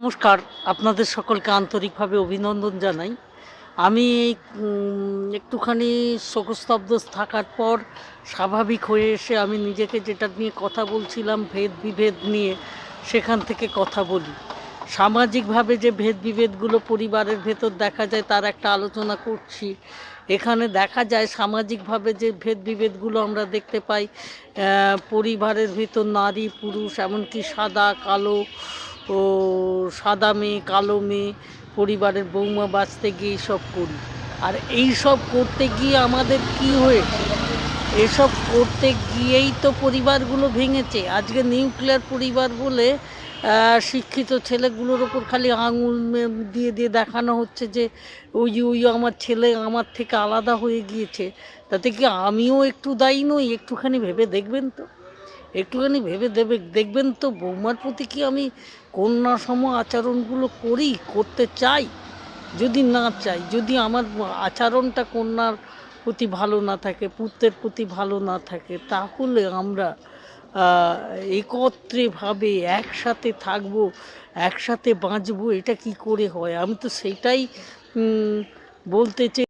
নমস্কার, আপনাদের সকলকে আন্তরিকভাবে অভিনন্দন জানাই। আমি একটুখানি শোকস্তব্ধ থাকার পর স্বাভাবিক হয়ে এসে আমি নিজেকে যেটা নিয়ে কথা বলছিলাম ভেদ-বিভেদ নিয়ে, সেখান থেকে কথা বলি। সামাজিকভাবে যে ভেদ-বিভেদগুলো পরিবারের ভেতর দেখা যায় তার একটা আলোচনা করছি। এখানে দেখা যায় সামাজিকভাবে যে ভেদ-বিভেদগুলো আমরা দেখতে পাই, পরিবারের ভিতর নারী, পুরুষ এমনকি সাদা, কালো ও সাদা মেয়ে, কালো মেয়ে, পরিবারের বৌমা বাছতে গিয়ে এইসব করি। আর এইসব করতে গিয়ে আমাদের কি হয়েছে? এসব করতে গিয়েই তো পরিবারগুলো ভেঙেছে। আজকে নিউক্লিয়ার পরিবার বলে শিক্ষিত ছেলেগুলোর ওপর খালি আঙুল দিয়ে দিয়ে দেখানো হচ্ছে যে ওই আমার ছেলে আমার থেকে আলাদা হয়ে গিয়েছে। তাতে কি আমিও একটু দায়ী নই? একটুখানি ভেবে দেখবেন তো। একটুখানি ভেবে দেখবেন তো বৌমার প্রতি কি আমি কন্যাসম আচরণগুলো করতে চাই? যদি না চাই, যদি আমার আচরণটা কন্যার প্রতি ভালো না থাকে, পুত্রের প্রতি ভালো না থাকে, তাহলে আমরা একত্রেভাবে একসাথে থাকবো, একসাথে বাঁচবো, এটা কি করে হয়? আমি তো সেটাই বলতে চাই।